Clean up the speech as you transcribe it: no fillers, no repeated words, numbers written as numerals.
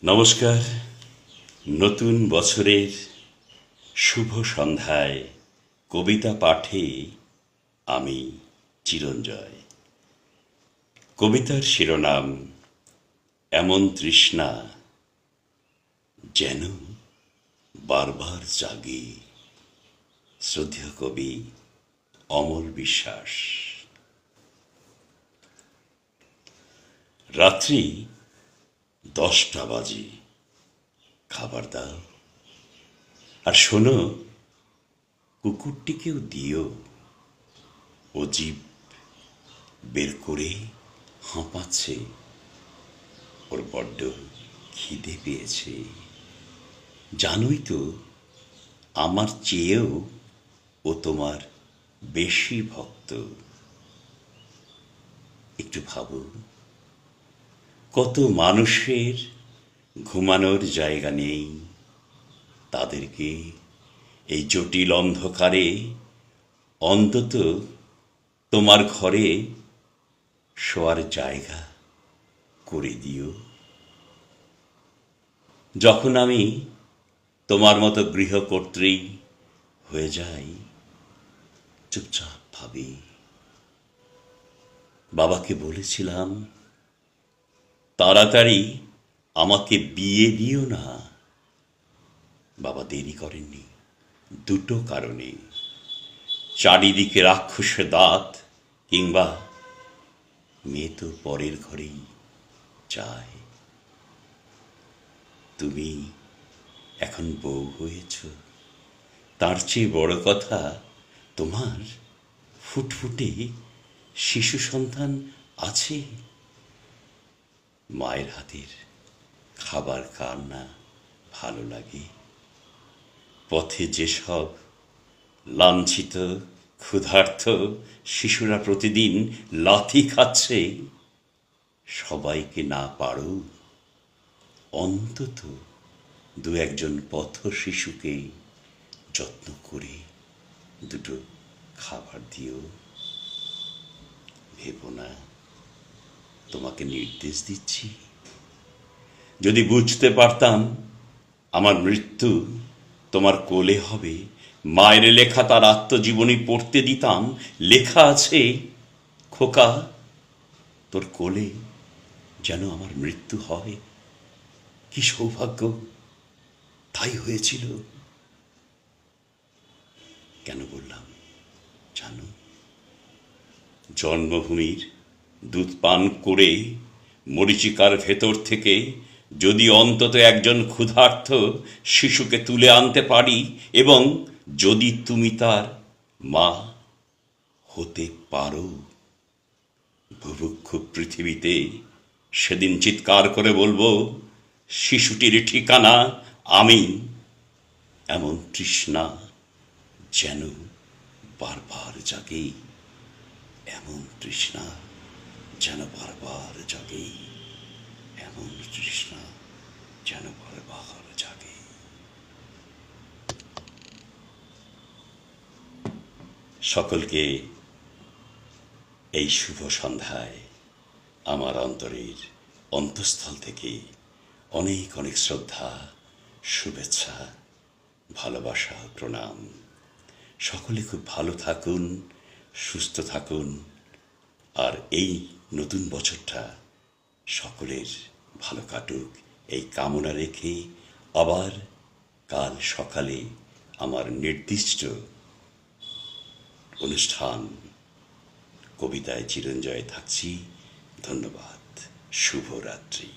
নমস্কার। নতুন বছরের শুভ সন্ধ্যায় কবিতা পাঠে আমি চিরঞ্জয়। কবিতার শিরোনাম এমন তৃষ্ণা যেন বারবার জাগে। শ্রদ্ধেয় কবি অমল বিশ্বাস। রাত্রি 10টা বাজে, খাবার দাও, আর শোনো, কুকুরটিকেও দিও। ও জিভ বের করে হাঁপাচ্ছে, ওর বড্ড খিদে পেয়েছে। জানোই তো, আমার চেয়েও ও তোমার বেশি ভক্ত। একটু ভাবো, কত মানুষের ঘুমানোর জায়গা নেই, তাদেরকে এই জটিল অন্ধকারে অন্তত তোমার ঘরে শোয়ার জায়গা করে দিও। যখন আমি তোমার মতো গৃহকর্ত্রী হয়ে যাই, চুপচাপ ভাবি, বাবাকে বলেছিলাম, তাড়াতাড়ি আমাকে বিয়ে দিও না। বাবা দেরি করেননি, দুটো কারণে। চারিদিকে রাক্ষসের দাঁত, কিংবা মেয়ে তো পরের ঘরেই যায়। তুমি এখন বউ হয়েছ, তার চেয়ে বড় কথা, তোমার ফুটফুটে শিশু সন্তান আছে। মায়ের হাতের খাবার কার না ভালো লাগে। পথে যেসব লাঞ্ছিত ক্ষুধার্ত শিশুরা প্রতিদিন লাথি খাচ্ছে, সবাইকে না পারো, অন্তত দু একজন পথ শিশুকে যত্ন করে দুটো খাবার দিও। ভেবো না তোমাকে নির্দেশ দিচ্ছি। যদি বুঝতে পারতাম আমার মৃত্যু তোমার কোলে হবে, মায়ের লেখা তার আত্মজীবনী পড়তে দিতাম। লেখা আছে, খোকা, তোর কোলে যেন আমার মৃত্যু হয়। কি সৌভাগ্য, তাই হয়েছিল। কেন বললাম জানো? জন্মভূমির দুধ পান করে মরীচিকার ভেতর থেকে যদি অন্তত একজন ক্ষুধার্ত শিশুকে তুলে আনতে পারি, এবং যদি তুমি তার মা হতে পারো, বুভুক্ষ পৃথিবীতে সেদিন চিৎকার করে বলবো, শিশুটির ঠিকানা আমি। এমন তৃষ্ণা যেন বারবার জাগে, এমন তৃষ্ণা যেন বারবার জাগে, এমন তৃষ্ণা যেন বারবার জাগে। সকলকে এই শুভ সন্ধ্যায় আমার অন্তরের অন্তঃস্থল থেকে অনেক অনেক শ্রদ্ধা, শুভেচ্ছা, ভালোবাসা, প্রণাম। সকলে খুব ভালো থাকুন, সুস্থ থাকুন, আর এই নতুন বছরটা সকলের ভালো কাটুক এই কামনা রেখে আবার কাল সকালে আমার নির্দিষ্ট অনুষ্ঠান কবিতায় চিরঞ্জয় থাকছি। ধন্যবাদ। শুভরাত্রি।